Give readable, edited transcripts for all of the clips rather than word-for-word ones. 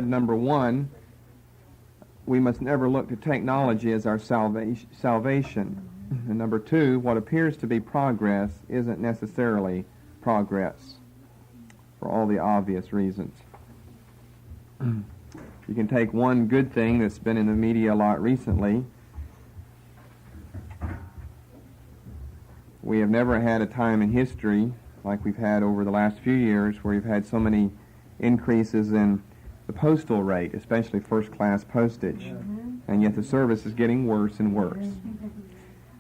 Number one, we must never look to technology as our salvation. And number two, what appears to be progress isn't necessarily progress, for all the obvious reasons. You can take one good thing that's been in the media a lot recently. We have never had a time in history like we've had over the last few years where we've had so many increases in the postal rate, especially first-class postage. And yet the service is getting worse and worse.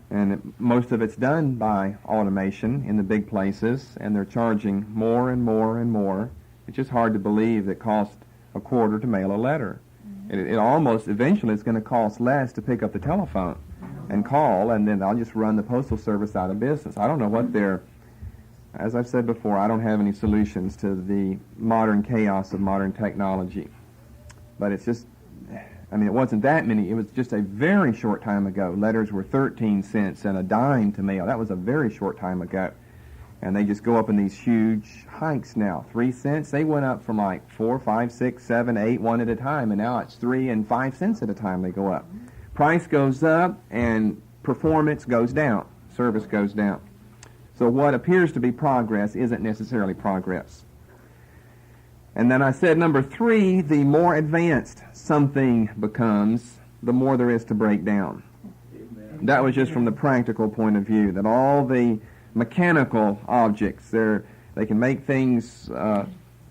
And most of it's done by automation in the big places, and they're charging more and more and more. It's just hard to believe that it costs a quarter to mail a letter. It almost eventually is going to cost less to pick up the telephone and call, and then I'll just run the postal service out of business. I don't know what they're... As I've said before, I don't have any solutions to the modern chaos of modern technology. But it's just, it wasn't that many. It was just a very short time ago. Letters were 13 cents and a dime to mail. That was a very short time ago. And they just go up in these huge hikes now. 3 cents, they went up from like 4, 5, 6, 7, 8, 1 at a time. And now it's 3 and 5 cents at a time they go up. Price goes up and performance goes down. Service goes down. So what appears to be progress isn't necessarily progress. And then I said, number three, the more advanced something becomes, the more there is to break down. Amen. That was just from the practical point of view, that all the mechanical objects, they can make things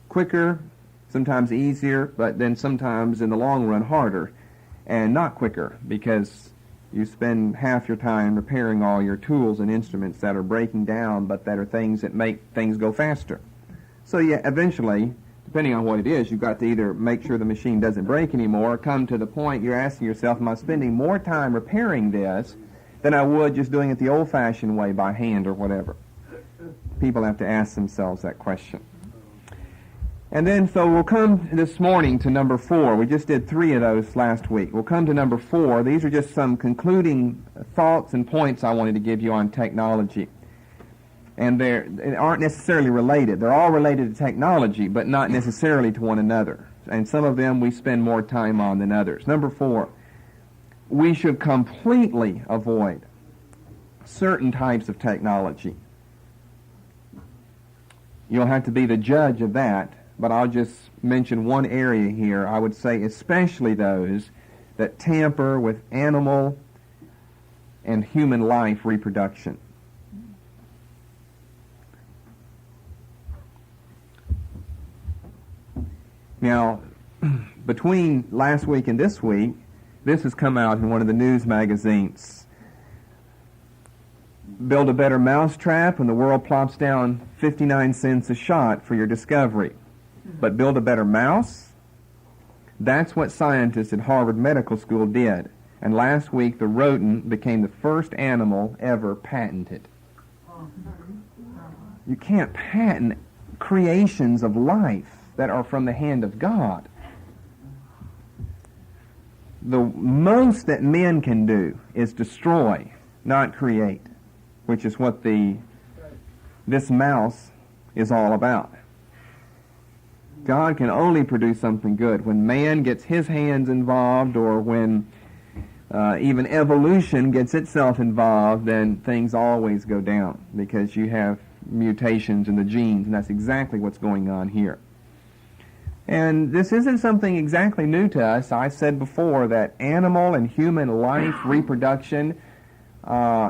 quicker, sometimes easier, but then sometimes in the long run harder, and not quicker, because you spend half your time repairing all your tools and instruments that are breaking down, but that are things that make things go faster. So yeah, eventually, depending on what it is, you've got to either make sure the machine doesn't break anymore, or come to the point you're asking yourself, am I spending more time repairing this than I would just doing it the old-fashioned way by hand or whatever? People have to ask themselves that question. And then, so we'll come this morning to number 4. We just did 3 of those last week. We'll come to number 4. These are just some concluding thoughts and points I wanted to give you on technology. And they aren't necessarily related. They're all related to technology, but not necessarily to one another. And some of them we spend more time on than others. Number 4, we should completely avoid certain types of technology. You'll have to be the judge of that. But I'll just mention one area here. I would say especially those that tamper with animal and human life reproduction. Now, between last week and this week, this has come out in one of the news magazines. Build a better mousetrap and the world plops down 59 cents a shot for your discovery. But build a better mouse? That's what scientists at Harvard Medical School did. And last week, the rodent became the first animal ever patented. You can't patent creations of life that are from the hand of God. The most that men can do is destroy, not create, which is what this mouse is all about. God can only produce something good. When man gets his hands involved, or when even evolution gets itself involved, then things always go down because you have mutations in the genes, and that's exactly what's going on here. And this isn't something exactly new to us. I said before that animal and human life reproduction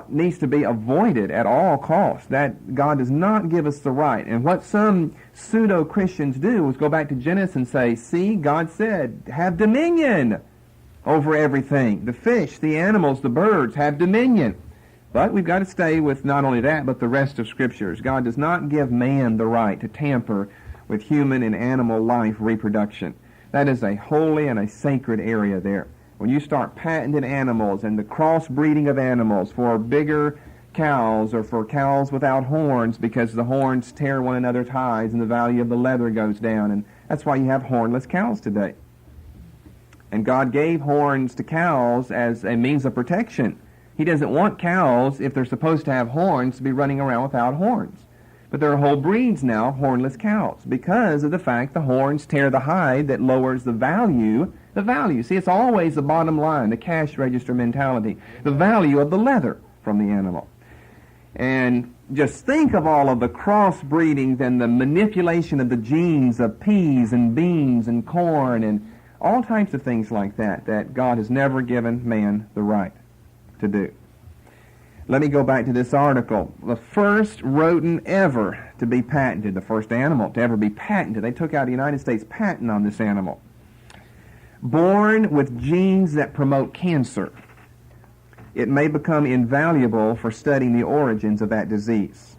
needs to be avoided at all costs. That God does not give us the right. And what some pseudo-Christians do is go back to Genesis and say, see, God said, have dominion over everything. The fish, the animals, the birds have dominion. But we've got to stay with not only that, but the rest of Scriptures. God does not give man the right to tamper with human and animal life reproduction. That is a holy and a sacred area there. When you start patenting animals and the crossbreeding of animals for bigger cows or for cows without horns because the horns tear one another's hides and the value of the leather goes down, and that's why you have hornless cows today. And God gave horns to cows as a means of protection. He doesn't want cows, if they're supposed to have horns, to be running around without horns. But there are whole breeds now of hornless cows because of the fact the horns tear the hide that lowers the value. The value. See, it's always the bottom line, the cash register mentality, the value of the leather from the animal. And just think of all of the crossbreedings and the manipulation of the genes of peas and beans and corn and all types of things like that that God has never given man the right to do. Let me go back to this article. The first rodent ever to be patented, the first animal to ever be patented, they took out a United States patent on this animal. Born with genes that promote cancer, it may become invaluable for studying the origins of that disease.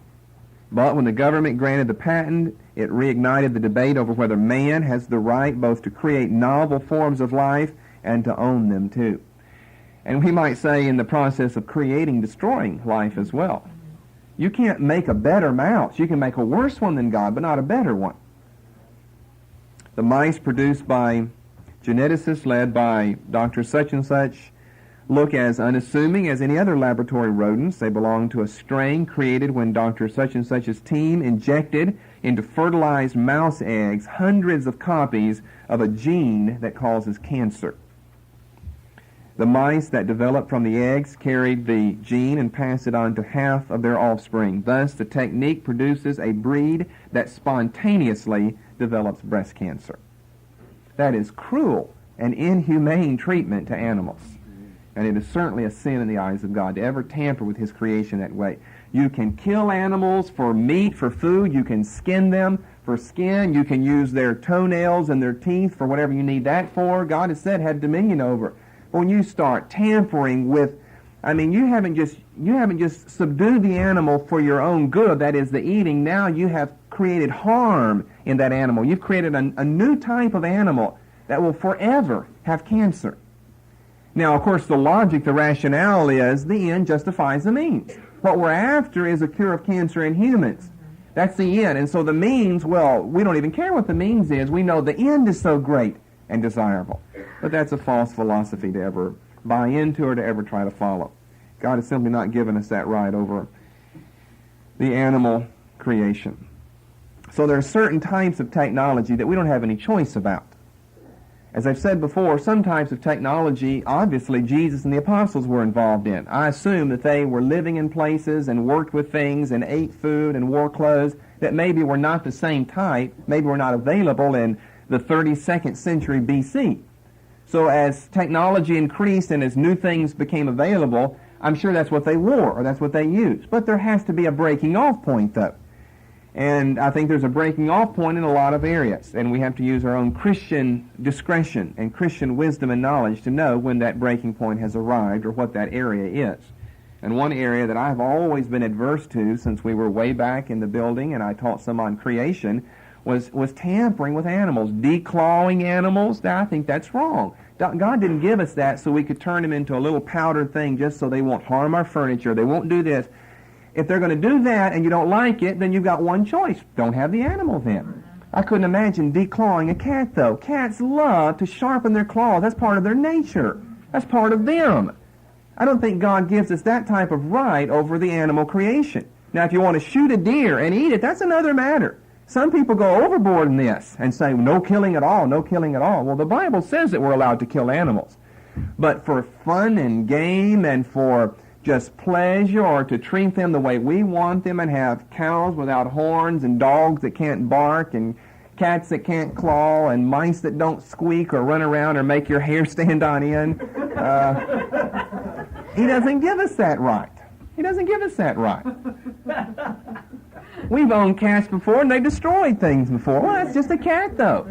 But when the government granted the patent, it reignited the debate over whether man has the right both to create novel forms of life and to own them too. And we might say in the process of creating, destroying life as well. You can't make a better mouse. You can make a worse one than God, but not a better one. The mice produced by geneticists led by Dr. such and such look as unassuming as any other laboratory rodents. They belong to a strain created when Dr. such and such's team injected into fertilized mouse eggs hundreds of copies of a gene that causes cancer. The mice that developed from the eggs carried the gene and passed it on to half of their offspring. Thus, the technique produces a breed that spontaneously develops breast cancer. That is cruel and inhumane treatment to animals. And it is certainly a sin in the eyes of God to ever tamper with His creation that way. You can kill animals for meat, for food. You can skin them for skin. You can use their toenails and their teeth for whatever you need that for. God has said had dominion over. But when you start tampering with, you haven't just subdued the animal for your own good, that is the eating. Now you have created harm in that animal. You've created a new type of animal that will forever have cancer. Now, of course, the logic, the rationale is the end justifies the means. What we're after is a cure of cancer in humans. That's the end. And so the means, well, we don't even care what the means is. We know the end is so great and desirable. But that's a false philosophy to ever buy into or to ever try to follow. God has simply not given us that right over the animal creation. So there are certain types of technology that we don't have any choice about. As I've said before, some types of technology, obviously, Jesus and the apostles were involved in. I assume that they were living in places and worked with things and ate food and wore clothes that maybe were not the same type, maybe were not available in the 32nd century BC. So as technology increased and as new things became available, I'm sure that's what they wore or that's what they used. But there has to be a breaking off point, though. And I think there's a breaking off point in a lot of areas. And we have to use our own Christian discretion and Christian wisdom and knowledge to know when that breaking point has arrived or what that area is. And one area that I've always been adverse to since we were way back in the building and I taught some on creation was tampering with animals, declawing animals. I think that's wrong. God didn't give us that so we could turn them into a little powdered thing just so they won't harm our furniture. They won't do this. If they're going to do that and you don't like it, then you've got one choice. Don't have the animal then. I couldn't imagine declawing a cat, though. Cats love to sharpen their claws. That's part of their nature. That's part of them. I don't think God gives us that type of right over the animal creation. Now, if you want to shoot a deer and eat it, that's another matter. Some people go overboard in this and say, no killing at all, no killing at all. Well, the Bible says that we're allowed to kill animals. But for fun and game and for just pleasure or to treat them the way we want them and have cows without horns and dogs that can't bark and cats that can't claw and mice that don't squeak or run around or make your hair stand on end, He doesn't give us that right. He doesn't give us that right. We've owned cats before, and they've destroyed things before. Well, that's just a cat, though.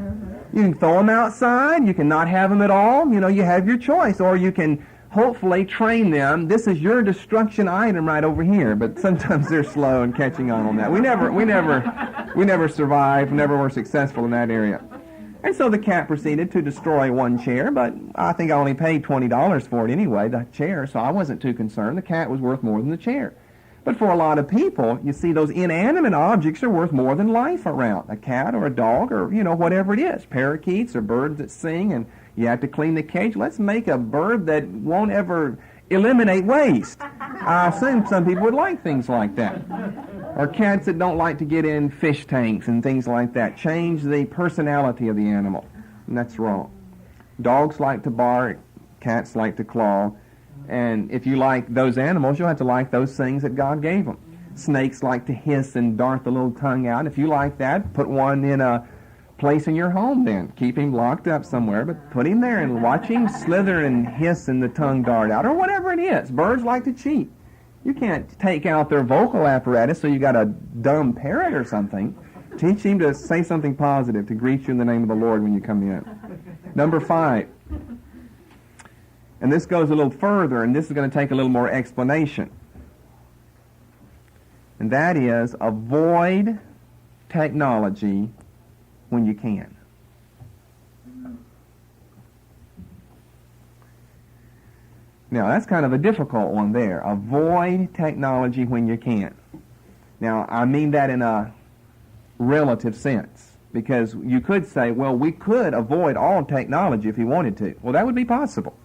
You can throw them outside. You can not have them at all. You have your choice. Or you can hopefully train them. This is your destruction item right over here. But sometimes they're slow in catching on that. We never survived, never were successful in that area. And so the cat proceeded to destroy one chair, but I think I only paid $20 for it anyway, the chair, so I wasn't too concerned. The cat was worth more than the chair. But for a lot of people, you see, those inanimate objects are worth more than life around. A cat or a dog or, whatever it is. Parakeets or birds that sing, and you have to clean the cage. Let's make a bird that won't ever eliminate waste. I assume some people would like things like that. Or cats that don't like to get in fish tanks and things like that. Change the personality of the animal. And that's wrong. Dogs like to bark. Cats like to claw. And if you like those animals, you'll have to like those things that God gave them. Snakes like to hiss and dart the little tongue out. If you like that, put one in a place in your home then. Keep him locked up somewhere, but put him there and watch him slither and hiss and the tongue dart out, or whatever it is. Birds like to cheep. You can't take out their vocal apparatus so you got a dumb parrot or something. Teach him to say something positive, to greet you in the name of the Lord when you come in. Number 5. And this goes a little further, and this is going to take a little more explanation. And that is, avoid technology when you can. Now, that's kind of a difficult one there. Avoid technology when you can. Now, I mean that in a relative sense, because you could say, well, we could avoid all technology if we wanted to. Well, that would be possible.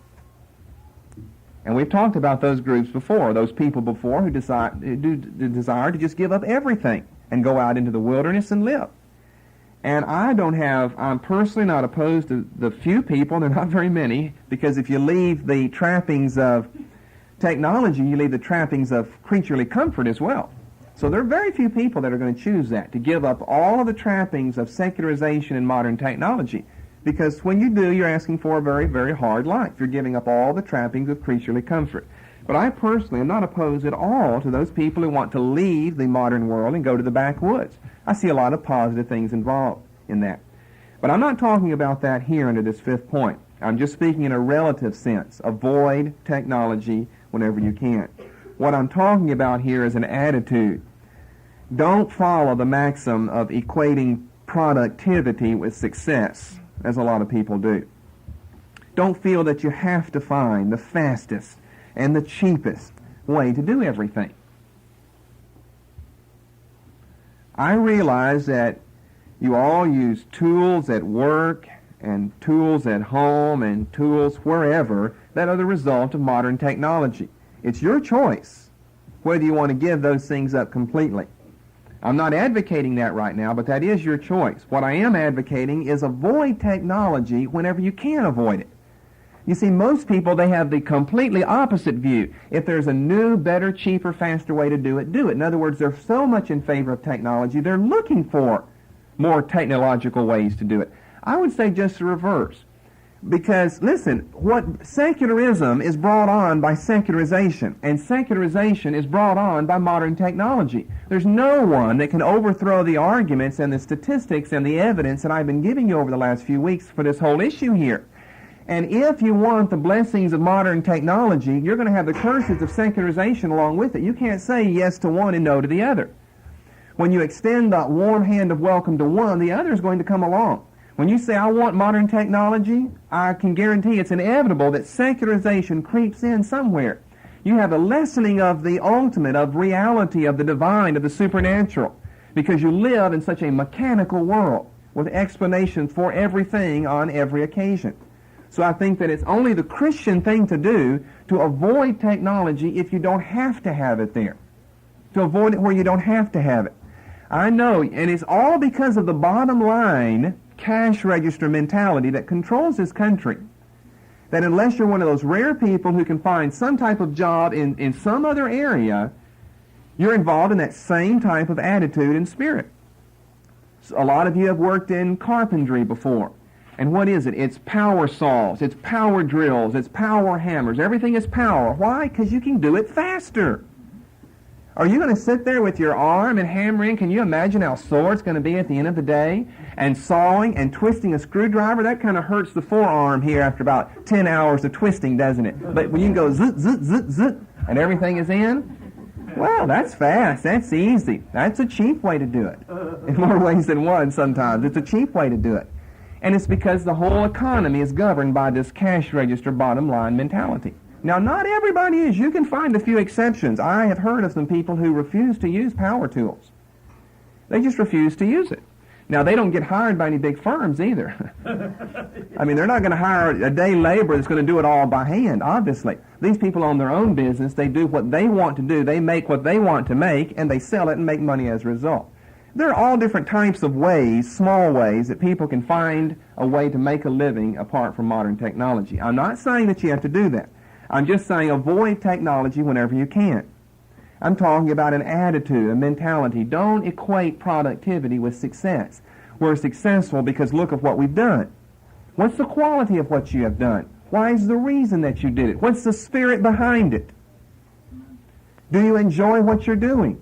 And we've talked about those groups before, those people before who desire to just give up everything and go out into the wilderness and live. And I'm personally not opposed to the few people, they're not very many, because if you leave the trappings of technology, you leave the trappings of creaturely comfort as well. So there are very few people that are going to choose that, to give up all of the trappings of secularization and modern technology. Because when you do, you're asking for a very, very hard life. You're giving up all the trappings of creaturely comfort. But I personally am not opposed at all to those people who want to leave the modern world and go to the backwoods. I see a lot of positive things involved in that. But I'm not talking about that here under this 5th point. I'm just speaking in a relative sense. Avoid technology whenever you can. What I'm talking about here is an attitude. Don't follow the maxim of equating productivity with success, as a lot of people do. Don't feel that you have to find the fastest and the cheapest way to do everything. I realize that you all use tools at work and tools at home and tools wherever that are the result of modern technology. It's your choice whether you want to give those things up completely. I'm not advocating that right now, but that is your choice. What I am advocating is avoid technology whenever you can avoid it. You see, most people, they have the completely opposite view. If there's a new, better, cheaper, faster way to do it, do it. In other words, they're so much in favor of technology, they're looking for more technological ways to do it. I would say just the reverse. Because, listen, what secularism is brought on by secularization, and secularization is brought on by modern technology. There's no one that can overthrow the arguments and the statistics and the evidence that I've been giving you over the last few weeks for this whole issue here. And if you want the blessings of modern technology, you're going to have the curses of secularization along with it. You can't say yes to one and no to the other. When you extend the warm hand of welcome to one, the other is going to come along. When you say, I want modern technology, I can guarantee it's inevitable that secularization creeps in somewhere. You have a lessening of the ultimate, of reality, of the divine, of the supernatural, because you live in such a mechanical world with explanations for everything on every occasion. So I think that it's only the Christian thing to do to avoid technology if you don't have to have it there, to avoid it where you don't have to have it. I know, and it's all because of the bottom line cash register mentality that controls this country. That unless you're one of those rare people who can find some type of job in some other area, you're involved in that same type of attitude and spirit. So a lot of you have worked in carpentry before. And what is it? It's power saws, it's power drills, it's power hammers. Everything is power. Why? Because you can do it faster. Are you going to sit there with your arm and hammering? Can you imagine how sore it's going to be at the end of the day? And sawing and twisting a screwdriver, that kind of hurts the forearm here after about 10 hours of twisting, doesn't it? But when you can go zit, zit, zit, zit, and everything is in, well, that's fast. That's easy. That's a cheap way to do it. In more ways than one sometimes. It's a cheap way to do it. And it's because the whole economy is governed by this cash register bottom line mentality. Now, not everybody is. You can find a few exceptions. I have heard of some people who refuse to use power tools. They just refuse to use it. Now, they don't get hired by any big firms either. I mean, they're not going to hire a day laborer that's going to do it all by hand, obviously. These people own their own business. They do what they want to do. They make what they want to make, and they sell it and make money as a result. There are all different types of ways, small ways, that people can find a way to make a living apart from modern technology. I'm not saying that you have to do that. I'm just saying avoid technology whenever you can. I'm talking about an attitude, a mentality. Don't equate productivity with success. We're successful because look at what we've done. What's the quality of what you have done? Why is the reason that you did it? What's the spirit behind it? Do you enjoy what you're doing?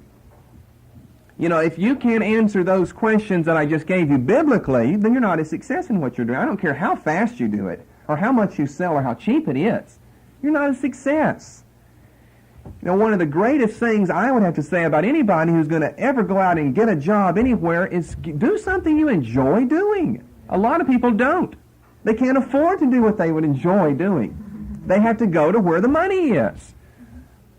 You know, if you can't answer those questions that I just gave you biblically, then you're not a success in what you're doing. I don't care how fast you do it, or how much you sell, or how cheap it is. You're not a success. You know, one of the greatest things I would have to say about anybody who's going to ever go out and get a job anywhere is do something you enjoy doing. A lot of people don't. They can't afford to do what they would enjoy doing. They have to go to where the money is.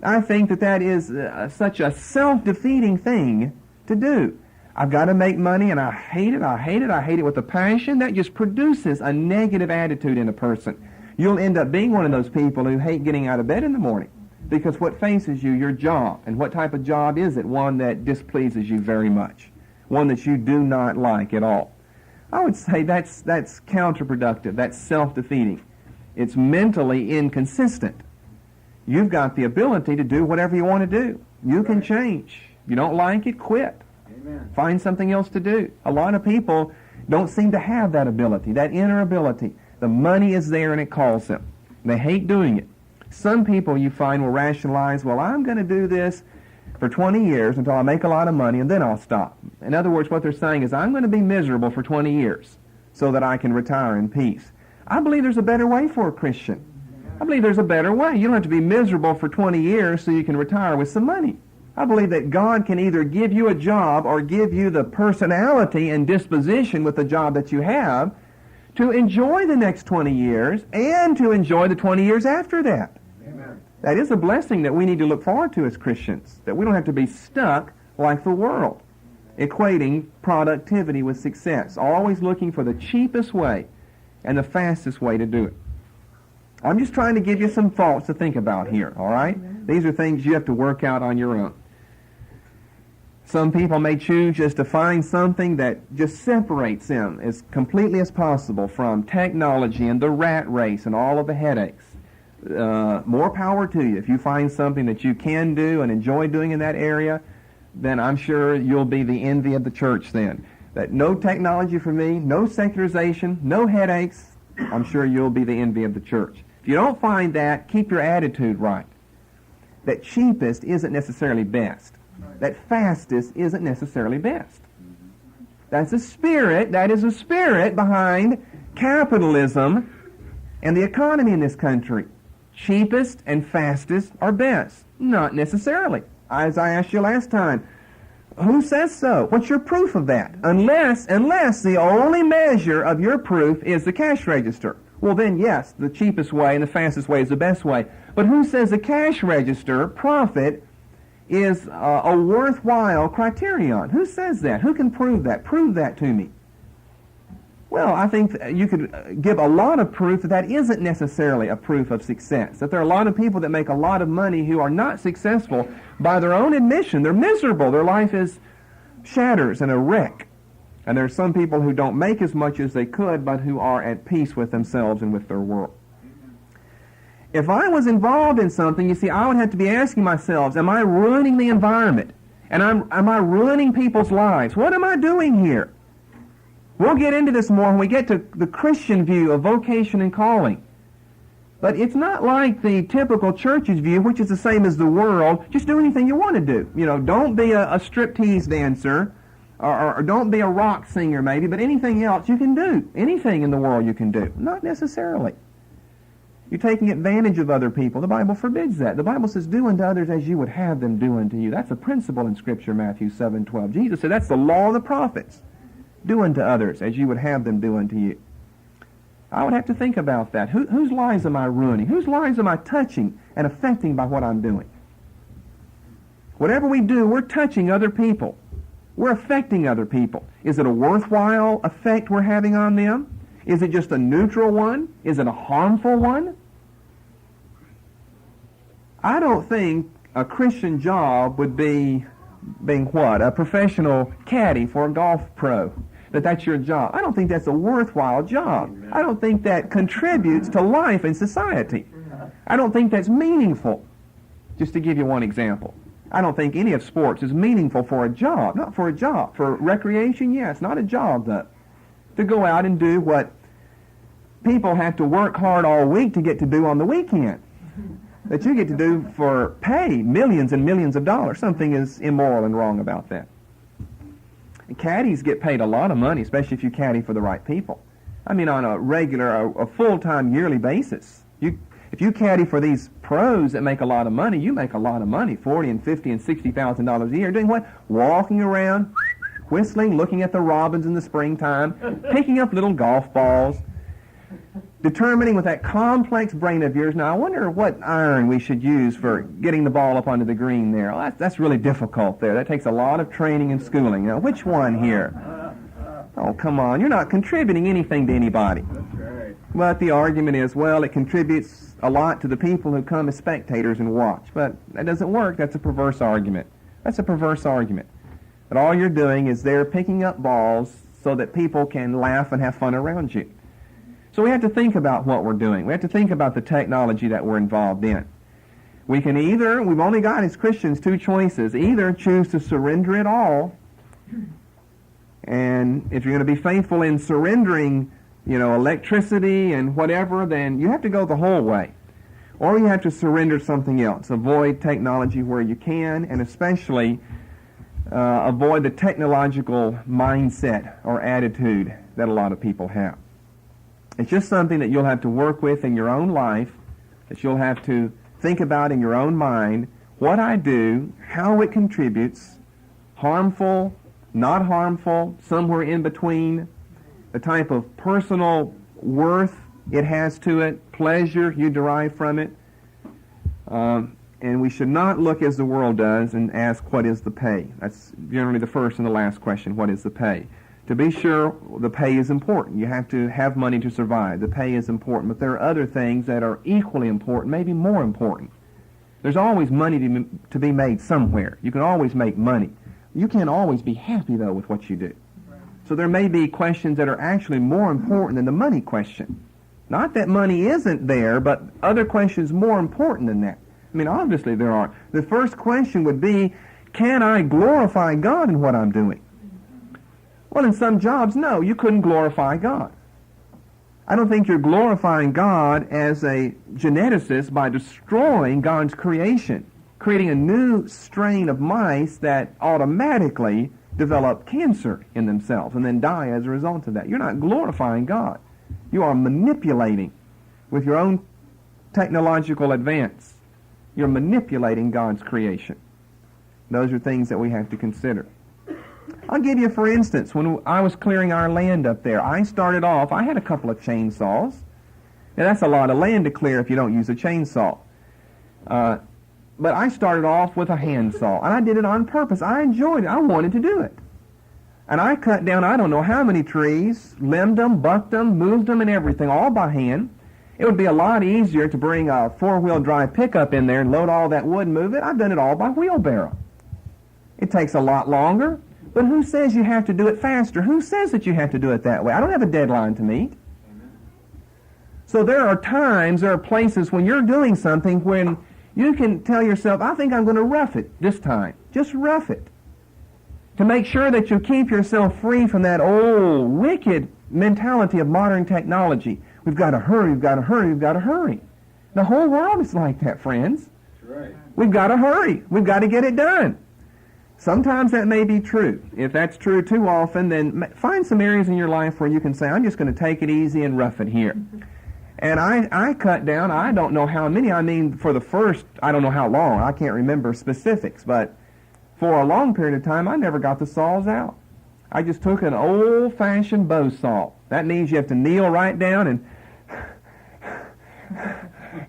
I think that that is such a self-defeating thing to do. I've got to make money, and I hate it, I hate it, I hate it with a passion. That just produces a negative attitude in a person. You'll end up being one of those people who hate getting out of bed in the morning, because what faces you, your job. And what type of job is it? One that displeases you very much. One that you do not like at all. I would say that's counterproductive. That's self-defeating. It's mentally inconsistent. You've got the ability to do whatever you want to do. You can change. If you don't like it, quit. Amen. Find something else to do. A lot of people don't seem to have that ability, that inner ability. The money is there and it calls them. They hate doing it. Some people you find will rationalize, well, I'm going to do this for 20 years until I make a lot of money, and then I'll stop. In other words, what they're saying is, I'm going to be miserable for 20 years so that I can retire in peace. I believe there's a better way for a Christian. I believe there's a better way. You don't have to be miserable for 20 years so you can retire with some money. I believe that God can either give you a job or give you the personality and disposition with the job that you have to enjoy the next 20 years and to enjoy the 20 years after that. Amen. That is a blessing that we need to look forward to as Christians, that we don't have to be stuck like the world, equating productivity with success, always looking for the cheapest way and the fastest way to do it. I'm just trying to give you some thoughts to think about here, all right? These are things you have to work out on your own. Some people may choose just to find something that just separates them as completely as possible from technology and the rat race and all of the headaches. More power to you. If you find something that you can do and enjoy doing in that area, then I'm sure you'll be the envy of the church then. That no technology for me, no secularization, no headaches, I'm sure you'll be the envy of the church. If you don't find that, keep your attitude right. That cheapest isn't necessarily best. That fastest isn't necessarily best. That's a spirit, that is a spirit behind capitalism and the economy in this country. Cheapest and fastest are best. Not necessarily. As I asked you last time, who says so? What's your proof of that? Unless the only measure of your proof is the cash register. Well then, yes, the cheapest way and the fastest way is the best way. But who says the cash register profit is a worthwhile criterion? Who says that? Who can prove that? Prove that to me. Well, I think you could give a lot of proof that that isn't necessarily a proof of success. That there are a lot of people that make a lot of money who are not successful by their own admission. They're miserable. Their life is shatters and a wreck. And there are some people who don't make as much as they could, but who are at peace with themselves and with their world. If I was involved in something, you see, I would have to be asking myself, am I ruining the environment? And am I ruining people's lives? What am I doing here? We'll get into this more when we get to the Christian view of vocation and calling. But it's not like the typical church's view, which is the same as the world. Just do anything you want to do. You know, don't be a striptease dancer, or don't be a rock singer maybe, but anything else you can do. Anything in the world you can do. Not necessarily. You're taking advantage of other people. The Bible forbids that. The Bible says, do unto others as you would have them do unto you. That's a principle in Scripture, Matthew 7:12. Jesus said that's the law of the prophets. Do unto others as you would have them do unto you. I would have to think about that. Whose lives am I ruining? Whose lives am I touching and affecting by what I'm doing? Whatever we do, we're touching other people. We're affecting other people. Is it a worthwhile effect we're having on them? Is it just a neutral one? Is it a harmful one? I don't think a Christian job would be being what? A professional caddy for a golf pro. That's your job. I don't think that's a worthwhile job. I don't think that contributes to life in society. I don't think that's meaningful. Just to give you one example. I don't think any of sports is meaningful for a job. Not for a job. For recreation, yes. Not a job, though. To go out and do what people have to work hard all week to get to do on the weekend. That you get to do for pay, millions and millions of dollars. Something is immoral and wrong about that. And caddies get paid a lot of money, especially if you caddy for the right people. I mean, on a regular, a full-time yearly basis. If you caddy for these pros that make a lot of money, you make a lot of money, $40,000 and $50,000 and $60,000 a year. Doing what? Walking around, whistling, looking at the robins in the springtime, picking up little golf balls, determining with that complex brain of yours. Now, I wonder what iron we should use for getting the ball up onto the green there. Well, that's really difficult there. That takes a lot of training and schooling. Now, which one here? Oh, come on. You're not contributing anything to anybody. That's right. But the argument is, well, it contributes a lot to the people who come as spectators and watch. But that doesn't work. That's a perverse argument. That's a perverse argument. But all you're doing is they're picking up balls so that people can laugh and have fun around you. So we have to think about what we're doing. We have to think about the technology that we're involved in. We can either, we've only got as Christians two choices, either choose to surrender it all, and if you're going to be faithful in surrendering, electricity and whatever, then you have to go the whole way. Or you have to surrender something else. Avoid technology where you can, and especially avoid the technological mindset or attitude that a lot of people have. It's just something that you'll have to work with in your own life, that you'll have to think about in your own mind, what I do, how it contributes, harmful, not harmful, somewhere in between, the type of personal worth it has to it, pleasure you derive from it. And we should not look as the world does and ask, what is the pay? That's generally the first and the last question, what is the pay? To be sure, the pay is important. You have to have money to survive. The pay is important, but there are other things that are equally important, maybe more important. There's always money to be made somewhere. You can always make money. You can't always be happy, though, with what you do. So there may be questions that are actually more important than the money question. Not that money isn't there, but other questions more important than that. I mean, obviously there are. The first question would be, can I glorify God in what I'm doing? Well, in some jobs, no, you couldn't glorify God. I don't think you're glorifying God as a geneticist by destroying God's creation, creating a new strain of mice that automatically develop cancer in themselves and then die as a result of that. You're not glorifying God. You are manipulating with your own technological advance. You're manipulating God's creation. Those are things that we have to consider. I'll give you, for instance, when I was clearing our land up there, I started off, I had a couple of chainsaws. Now, that's a lot of land to clear if you don't use a chainsaw. But I started off with a handsaw, and I did it on purpose. I enjoyed it. I wanted to do it. And I cut down, I don't know how many trees, limbed them, bucked them, moved them, and everything, all by hand. It would be a lot easier to bring a four-wheel drive pickup in there and load all that wood and move it. I've done it all by wheelbarrow. It takes a lot longer. But who says you have to do it faster? Who says that you have to do it that way? I don't have a deadline to meet. Amen. So there are times, there are places when you're doing something when you can tell yourself, I think I'm going to rough it this time. Just rough it. To make sure that you keep yourself free from that old, wicked mentality of modern technology. We've got to hurry, we've got to hurry, we've got to hurry. The whole world is like that, friends. That's right. We've got to hurry. We've got to get it done. Sometimes that may be true. If that's true too often, then find some areas in your life where you can say, I'm just going to take it easy and rough it here. And I cut down, I don't know how many, I mean, for the first, I don't know how long, I can't remember specifics, but for a long period of time, I never got the saws out. I just took an old-fashioned bow saw. That means you have to kneel right down and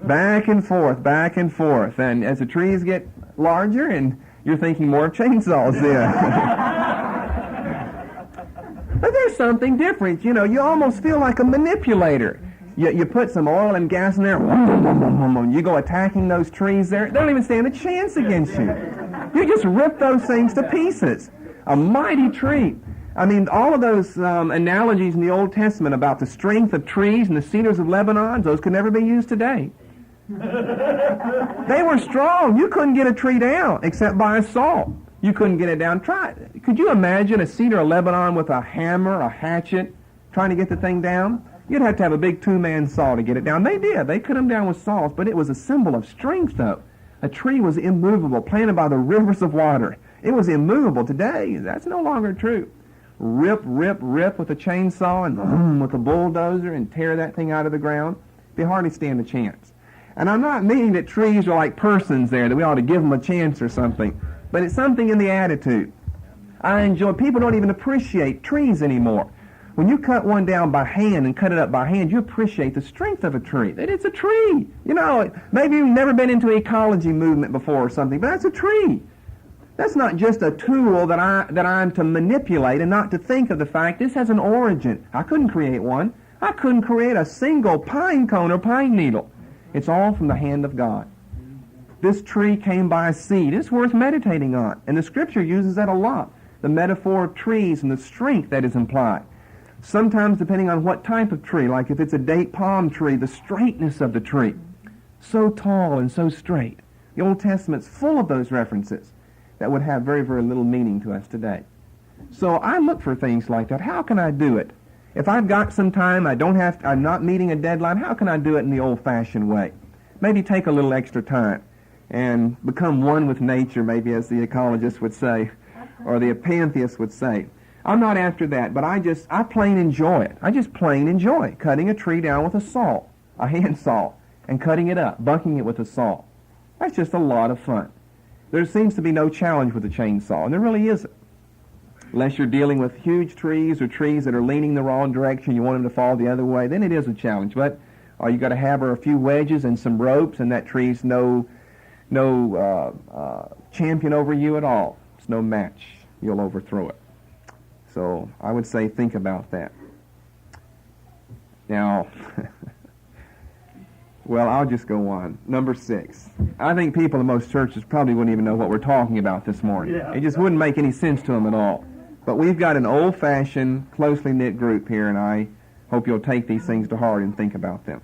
back and forth. And as the trees get larger, and you're thinking more of chainsaws then. But there's something different. You almost feel like a manipulator. You put some oil and gas in there, you go attacking those trees there, they don't even stand a chance against you. You just rip those things to pieces. A mighty tree. I mean, all of those analogies in the Old Testament about the strength of trees and the cedars of Lebanon, those could never be used today. They were strong. You couldn't get a tree down except by assault. You couldn't get it down. Could you imagine a cedar of Lebanon with a hammer, a hatchet, trying to get the thing down? You'd have to have a big two-man saw to get it down. They did. They cut them down with saws, but it was a symbol of strength, though. A tree was immovable, planted by the rivers of water. It was immovable. Today, that's no longer true. Rip with a chainsaw and with a bulldozer and tear that thing out of the ground. They hardly stand a chance. And I'm not meaning that trees are like persons there, that we ought to give them a chance or something. But it's something in the attitude. People don't even appreciate trees anymore. When you cut one down by hand and cut it up by hand, you appreciate the strength of a tree. That it's a tree. You know, maybe you've never been into ecology movement before or something, but that's a tree. That's not just a tool that I'm to manipulate and not to think of the fact this has an origin. I couldn't create one. I couldn't create a single pine cone or pine needle. It's all from the hand of God. This tree came by a seed. It's worth meditating on. And the Scripture uses that a lot. The metaphor of trees and the strength that is implied. Sometimes depending on what type of tree, like if it's a date palm tree, the straightness of the tree. So tall and so straight. The Old Testament's full of those references that would have very, very little meaning to us today. So I look for things like that. How can I do it? If I've got some time, I'm not meeting a deadline, how can I do it in the old-fashioned way? Maybe take a little extra time and become one with nature, maybe as the ecologists would say, or the pantheists would say. I'm not after that, but I plain enjoy it. I just plain enjoy cutting a tree down with a saw, a hand saw, and cutting it up, bunking it with a saw. That's just a lot of fun. There seems to be no challenge with a chainsaw, and there really isn't. Unless you're dealing with huge trees or trees that are leaning the wrong direction, you want them to fall the other way, then it is a challenge. But all you got to have are a few wedges and some ropes, and that tree's no champion over you at all. It's no match. You'll overthrow it. So I would say think about that. Now, well, I'll just go on. Number 6. I think people in most churches probably wouldn't even know what we're talking about this morning. Yeah. It just wouldn't make any sense to them at all. But we've got an old-fashioned, closely knit group here, and I hope you'll take these things to heart and think about them.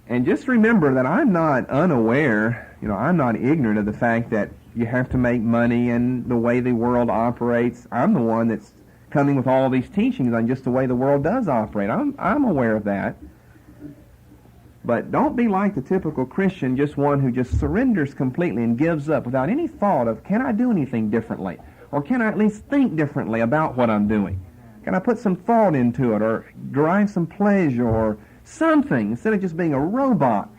And just remember that I'm not unaware, I'm not ignorant of the fact that you have to make money and the way the world operates. I'm the one that's coming with all these teachings on just the way the world does operate. I'm aware of that. But don't be like the typical Christian, just one who just surrenders completely and gives up without any thought of, can I do anything differently? Or can I at least think differently about what I'm doing? Can I put some thought into it or derive some pleasure or something instead of just being a robot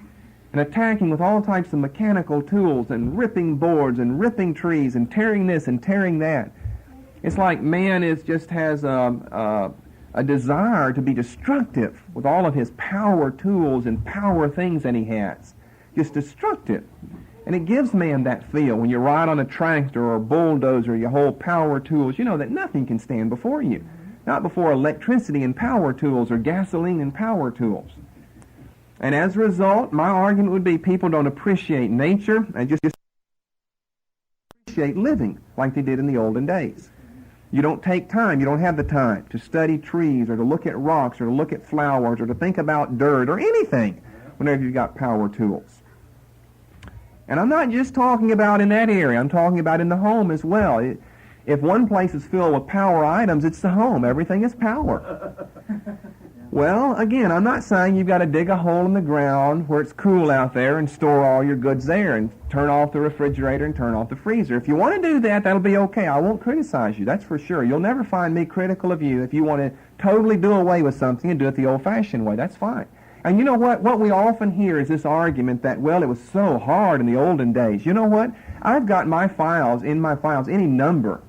and attacking with all types of mechanical tools and ripping boards and ripping trees and tearing this and tearing that? It's like man has a desire to be destructive with all of his power tools and power things that he has. Just destructive. And it gives man that feel. When you ride on a tractor or a bulldozer, you hold power tools, you know that nothing can stand before you. Not before electricity and power tools or gasoline and power tools. And as a result, my argument would be people don't appreciate nature and just appreciate living like they did in the olden days. You don't take time, you don't have the time to study trees or to look at rocks or to look at flowers or to think about dirt or anything whenever you've got power tools. And I'm not just talking about in that area, I'm talking about in the home as well. If one place is filled with power items, it's the home. Everything is power. Well, again, I'm not saying you've got to dig a hole in the ground where it's cool out there and store all your goods there and turn off the refrigerator and turn off the freezer. If you want to do that, that'll be okay. I won't criticize you, that's for sure. You'll never find me critical of you if you want to totally do away with something and do it the old-fashioned way. That's fine. And you know what? What we often hear is this argument that, well, it was so hard in the olden days. You know what? I've got in my files, any number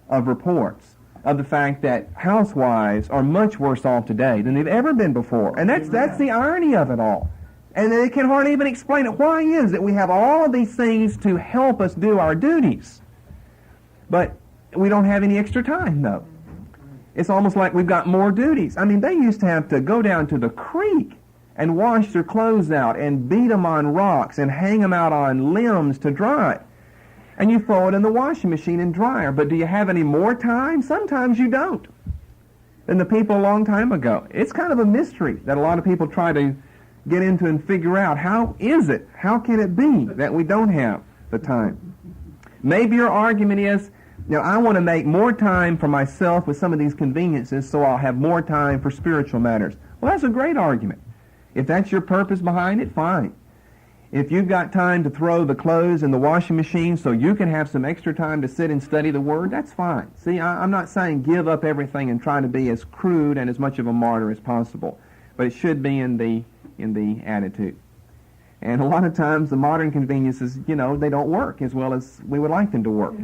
of reports of the fact that housewives are much worse off today than they've ever been before. And that's the irony of it all. And they can hardly even explain it. Why is it we have all of these things to help us do our duties, but we don't have any extra time, though? It's almost like we've got more duties. I mean, they used to have to go down to the creek and wash their clothes out and beat them on rocks and hang them out on limbs to dry. And you throw it in the washing machine and dryer. But do you have any more time? Sometimes you don't. Than the people a long time ago. It's kind of a mystery that a lot of people try to get into and figure out. How is it? How can it be that we don't have the time? Maybe your argument is, I want to make more time for myself with some of these conveniences so I'll have more time for spiritual matters. Well, that's a great argument. If that's your purpose behind it, fine. If you've got time to throw the clothes in the washing machine so you can have some extra time to sit and study the Word, that's fine. See, I'm not saying give up everything and try to be as crude and as much of a martyr as possible, but it should be in the attitude. And a lot of times the modern conveniences, they don't work as well as we would like them to work.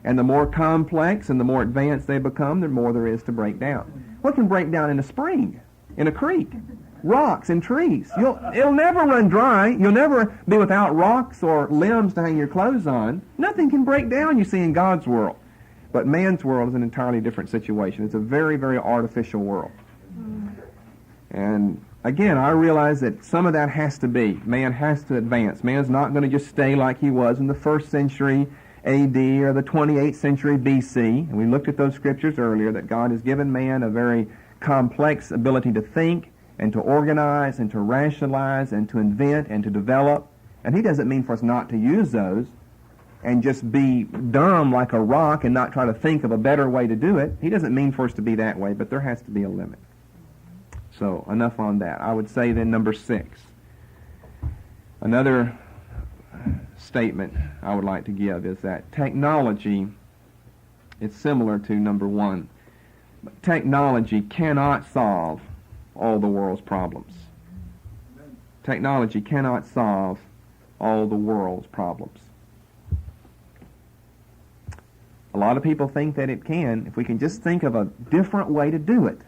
And the more complex and the more advanced they become, the more there is to break down. What can break down in a spring, in a creek? Rocks and trees. It'll never run dry. You'll never be without rocks or limbs to hang your clothes on. Nothing can break down, you see, in God's world. But man's world is an entirely different situation. It's a very, very artificial world. And again, I realize that some of that has to be. Man has to advance. Man's not going to just stay like he was in the 1st century A.D. or the 28th century B.C. And we looked at those scriptures earlier that God has given man a very complex ability to think and to organize and to rationalize and to invent and to develop. And he doesn't mean for us not to use those and just be dumb like a rock and not try to think of a better way to do it. He doesn't mean for us to be that way, but there has to be a limit. So enough on that. I would say then number 6. Another statement I would like to give is that technology is similar to number 1. But technology cannot solve all the world's problems. Technology cannot solve all the world's problems. A lot of people think that it can if we can just think of a different way to do it.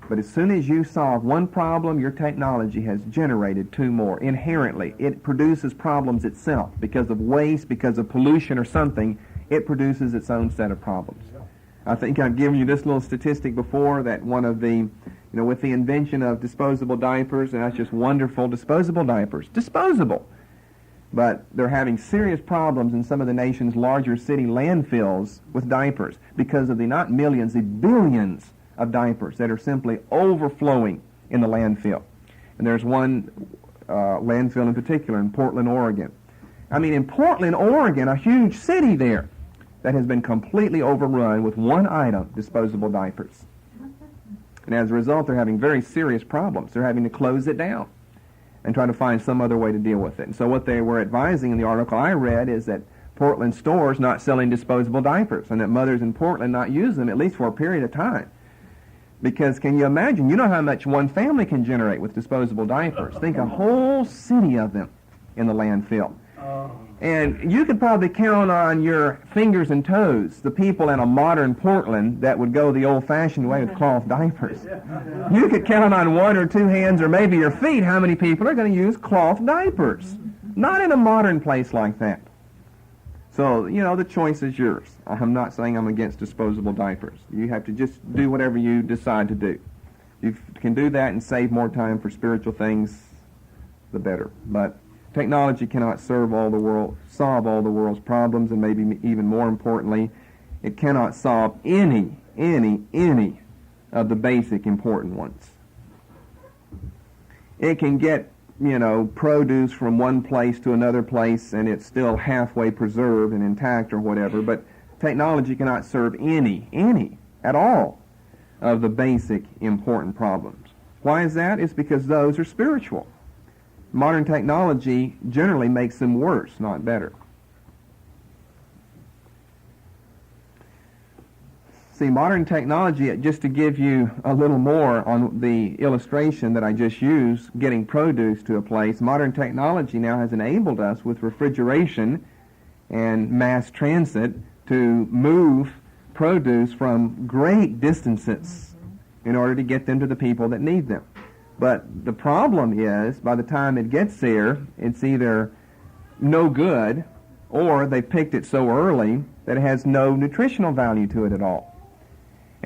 But as soon as you solve one problem, your technology has generated 2 more. Inherently, it produces problems itself. Because of waste, because of pollution or something, it produces its own set of problems. I think I've given you this little statistic before that one of the with the invention of disposable diapers, and that's just wonderful, disposable diapers. Disposable! But they're having serious problems in some of the nation's larger city landfills with diapers because of the not millions, the billions of diapers that are simply overflowing in the landfill. And there's one landfill in particular in Portland, Oregon. I mean, in Portland, Oregon, a huge city there that has been completely overrun with one item, disposable diapers. And as a result, they're having very serious problems. They're having to close it down and try to find some other way to deal with it. And so what they were advising in the article I read is that Portland stores not selling disposable diapers and that mothers in Portland not use them at least for a period of time. Because can you imagine, you know how much one family can generate with disposable diapers. Think a whole city of them in the landfill. And you could probably count on your fingers and toes the people in a modern Portland that would go the old-fashioned way with cloth diapers. You could count on 1 or 2 hands or maybe your feet how many people are going to use cloth diapers. Not in a modern place like that. So, the choice is yours. I'm not saying I'm against disposable diapers. You have to just do whatever you decide to do. You can do that and save more time for spiritual things, the better. But technology cannot solve all the world's problems, and maybe even more importantly, it cannot solve any of the basic important ones. It can get, produce from one place to another place and it's still halfway preserved and intact or whatever, but technology cannot serve any at all of the basic important problems. Why is that? It's because those are spiritual. Modern technology generally makes them worse, not better. See, modern technology, just to give you a little more on the illustration that I just used, getting produce to a place, modern technology now has enabled us with refrigeration and mass transit to move produce from great distances in order to get them to the people that need them. But the problem is, by the time it gets there, it's either no good or they picked it so early that it has no nutritional value to it at all.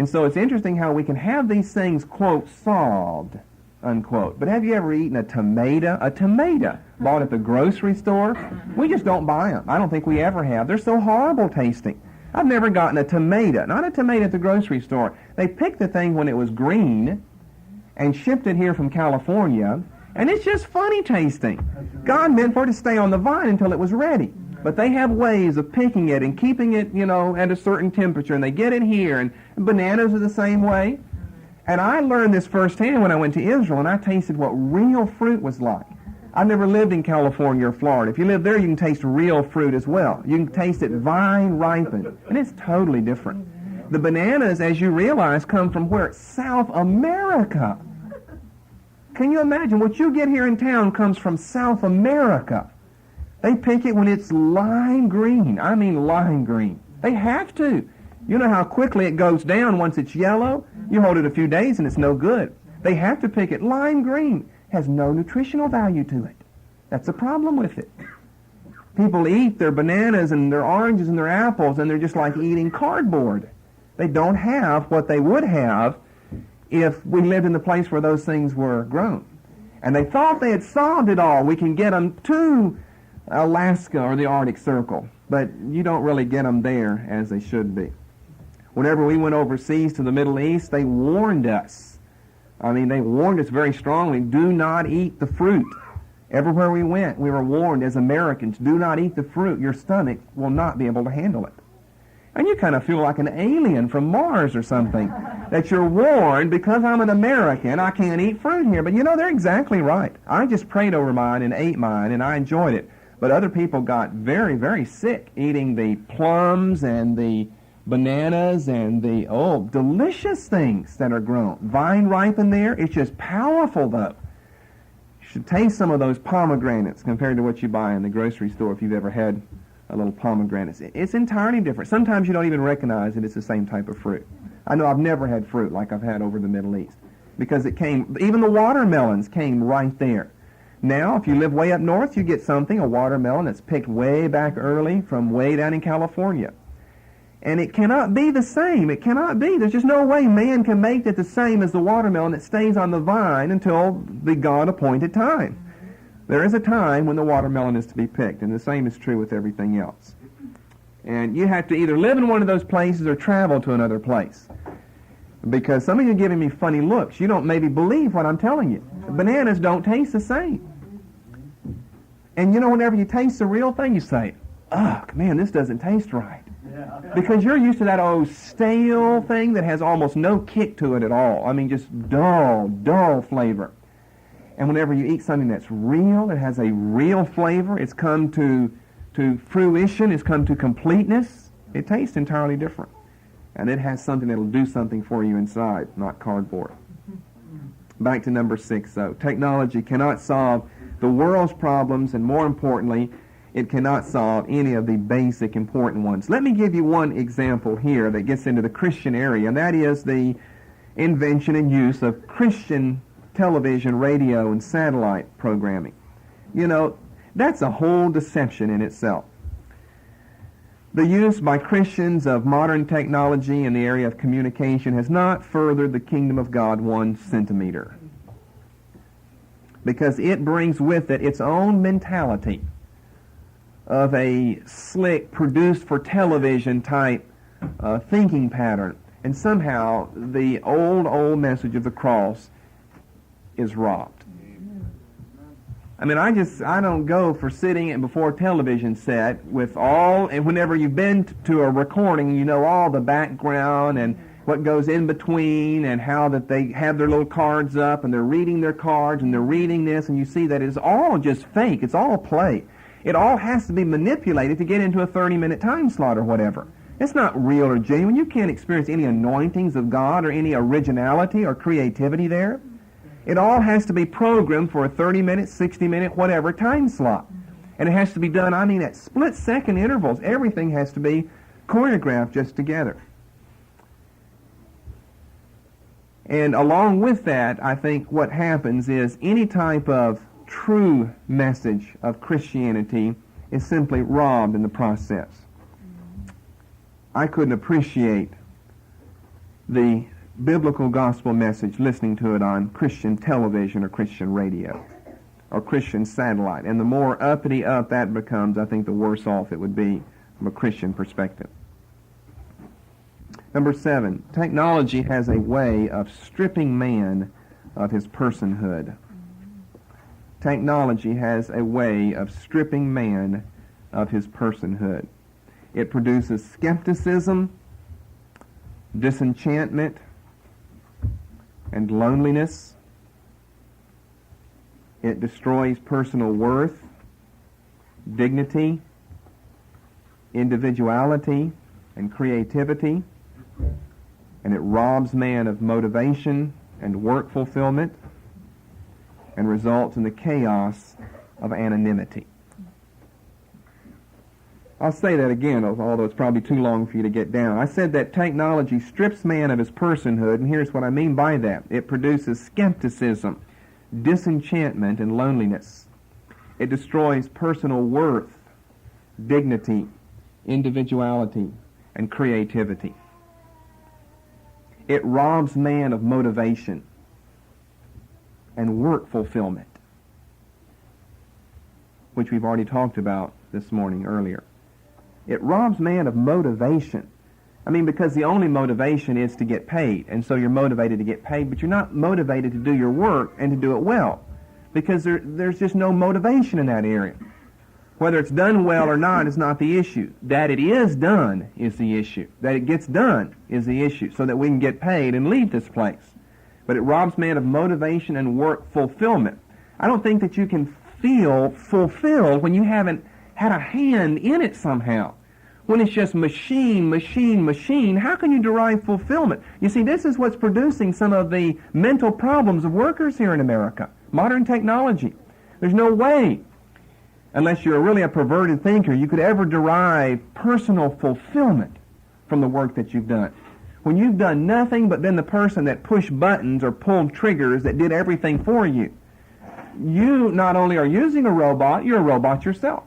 And so it's interesting how we can have these things, quote, solved, unquote. But have you ever eaten a tomato? A tomato bought at the grocery store? We just don't buy them. I don't think we ever have. They're so horrible tasting. I've never gotten a tomato, not a tomato at the grocery store. They picked the thing when it was green and shipped it here from California, and it's just funny tasting. God meant for it to stay on the vine until it was ready. But they have ways of picking it and keeping it, at a certain temperature, and they get it here, and bananas are the same way. And I learned this firsthand when I went to Israel, and I tasted what real fruit was like. I've never lived in California or Florida. If you live there, you can taste real fruit as well. You can taste it vine ripened, and it's totally different. The bananas, as you realize, come from where? South America. Can you imagine? What you get here in town comes from South America. They pick it when it's lime green. I mean lime green. They have to. You know how quickly it goes down once it's yellow? You hold it a few days and it's no good. They have to pick it lime green. Has no nutritional value to it. That's a problem with it. People eat their bananas and their oranges and their apples, and they're just like eating cardboard. They don't have what they would have if we lived in the place where those things were grown. And they thought they had solved it all. We can get them to Alaska or the Arctic Circle, but you don't really get them there as they should be. Whenever we went overseas to the Middle East, they warned us. They warned us very strongly, do not eat the fruit. Everywhere we went, we were warned as Americans, do not eat the fruit. Your stomach will not be able to handle it. And you kind of feel like an alien from Mars or something, that you're warned because I'm an American, I can't eat fruit here. But they're exactly right. I just prayed over mine and ate mine, and I enjoyed it. But other people got very, very sick eating the plums and the bananas and the, delicious things that are grown. Vine ripened there. It's just powerful, though. You should taste some of those pomegranates compared to what you buy in the grocery store if you've ever had a little pomegranate. It's entirely different. Sometimes you don't even recognize that it's the same type of fruit. I know I've never had fruit like I've had over the Middle East because even the watermelons came right there. Now, if you live way up north, you get a watermelon that's picked way back early from way down in California. And it cannot be the same. It cannot be. There's just no way man can make it the same as the watermelon that stays on the vine until the God-appointed time. There is a time when the watermelon is to be picked, and the same is true with everything else. And you have to either live in one of those places or travel to another place. Because some of you are giving me funny looks. You don't maybe believe what I'm telling you. Bananas don't taste the same. And whenever you taste the real thing, you say, man, this doesn't taste right. Because you're used to that stale thing that has almost no kick to it at all. Just dull flavor. And whenever you eat something that's real, it has a real flavor, it's come to fruition, it's come to completeness, it tastes entirely different. And it has something that'll do something for you inside, not cardboard. Back to number 6, though. Technology cannot solve the world's problems, and more importantly, it cannot solve any of the basic important ones. Let me give you one example here that gets into the Christian area, and that is the invention and use of Christian television, radio, and satellite programming. That's a whole deception in itself. The use by Christians of modern technology in the area of communication has not furthered the kingdom of God 1 centimeter. Because it brings with it its own mentality of a slick, produced for television type thinking pattern. And somehow the old message of the cross is robbed. I don't go for sitting before a television set and whenever you've been to a recording, you know all the background and what goes in between and how that they have their little cards up and they're reading their cards and they're reading this, and you see that it's all just fake. It's all play. It all has to be manipulated to get into a 30-minute time slot or whatever. It's not real or genuine. You can't experience any anointings of God or any originality or creativity there. It all has to be programmed for a 30-minute, 60-minute, whatever time slot. And it has to be done, at split-second intervals. Everything has to be choreographed just together. And along with that, I think what happens is any type of true message of Christianity is simply robbed in the process. I couldn't appreciate the biblical gospel message, listening to it on Christian television or Christian radio or Christian satellite. And the more uppity up that becomes, I think the worse off it would be from a Christian perspective. Number 7, technology has a way of stripping man of his personhood. Technology has a way of stripping man of his personhood. It produces skepticism, disenchantment, and loneliness. It destroys personal worth, dignity, individuality, and creativity. And it robs man of motivation and work fulfillment, and results in the chaos of anonymity. I'll say that again, although it's probably too long for you to get down. I said that technology strips man of his personhood, and here's what I mean by that. It produces skepticism, disenchantment, and loneliness. It destroys personal worth, dignity, individuality, and creativity. It robs man of motivation and work fulfillment, which we've already talked about this morning earlier. It robs man of motivation. I mean, because the only motivation is to get paid, and so you're motivated to get paid, but you're not motivated to do your work and to do it well, because there's just no motivation in that area. Whether it's done well or not is not the issue. That it is done is the issue. That it gets done is the issue, so that we can get paid and leave this place. But it robs man of motivation and work fulfillment. I don't think that you can feel fulfilled when you haven't had a hand in it somehow. When it's just machine, machine, machine, how can you derive fulfillment? You see, this is what's producing some of the mental problems of workers here in America. Modern technology. There's no way, unless you're really a perverted thinker, you could ever derive personal fulfillment from the work that you've done. When you've done nothing but been the person that pushed buttons or pulled triggers that did everything for you, you not only are using a robot, you're a robot yourself.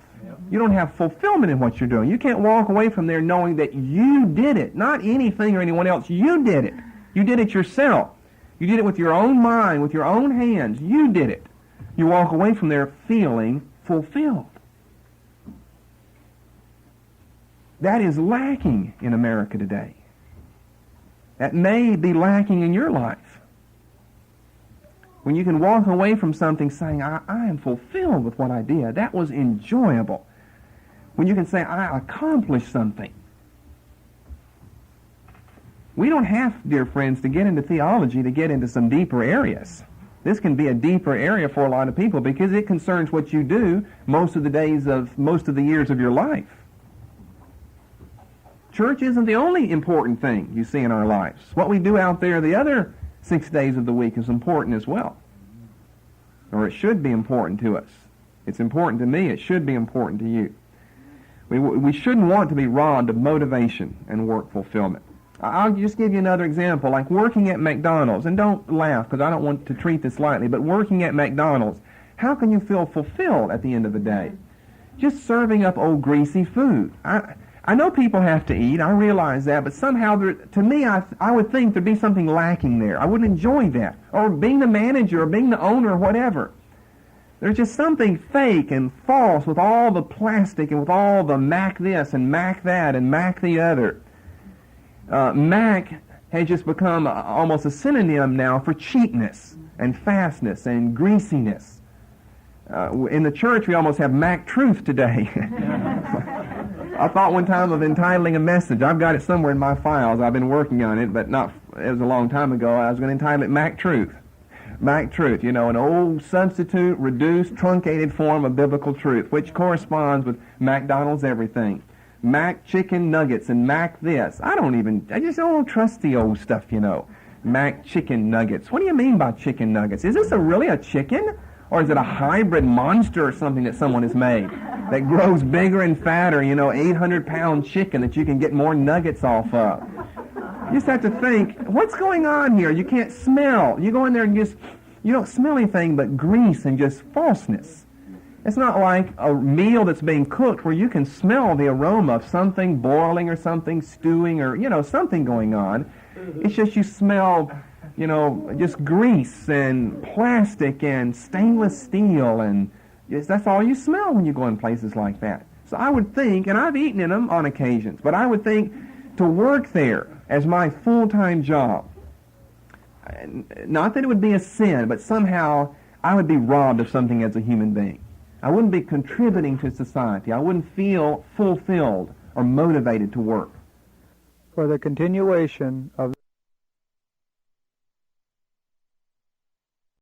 You don't have fulfillment in what you're doing. You can't walk away from there knowing that you did it, not anything or anyone else. You did it. You did it yourself. You did it with your own mind, with your own hands. You did it. You walk away from there feeling fulfilled. That is lacking in America today. That may be lacking in your life. When you can walk away from something saying, I am fulfilled with what I did. That was enjoyable. When you can say, I accomplished something. We don't have, dear friends, to get into theology to get into some deeper areas. This can be a deeper area for a lot of people because it concerns what you do most of the years of your life. Church isn't the only important thing you see in our lives. What we do out there the other 6 days of the week is important as well. Or it should be important to us. It's important to me. It should be important to you. We shouldn't want to be robbed of motivation and work fulfillment. I'll just give you another example, like working at McDonald's. And don't laugh, because I don't want to treat this lightly, but working at McDonald's, how can you feel fulfilled at the end of the day? Just serving up old greasy food. I know people have to eat, I realize that, but somehow, to me, I would think there'd be something lacking there. I wouldn't enjoy that. Or being the manager, or being the owner, or whatever. There's just something fake and false with all the plastic and with all the Mac this and Mac that and Mac the other. Mac has just become almost a synonym now for cheapness and fastness and greasiness. In the church, we almost have Mac truth today. I thought one time of entitling a message. I've got it somewhere in my files. I've been working on it, but it was a long time ago. I was going to entitle it Mac Truth. Mac Truth, an old substitute, reduced, truncated form of biblical truth, which corresponds with McDonald's everything. Mac chicken nuggets and Mac this. I just don't trust the old stuff, Mac chicken nuggets. What do you mean by chicken nuggets? Is this really a chicken? Or is it a hybrid monster or something that someone has made that grows bigger and fatter, 800-pound chicken that you can get more nuggets off of? You just have to think, what's going on here? You can't smell. You go in there and you don't smell anything but grease and just falseness. It's not like a meal that's being cooked where you can smell the aroma of something boiling or something stewing or, something going on. It's just you smell, just grease and plastic and stainless steel, and that's all you smell when you go in places like that. So I would think, and I've eaten in them on occasions, but I would think to work there as my full-time job, not that it would be a sin, but somehow I would be robbed of something as a human being. I wouldn't be contributing to society. I wouldn't feel fulfilled or motivated to work. For the continuation of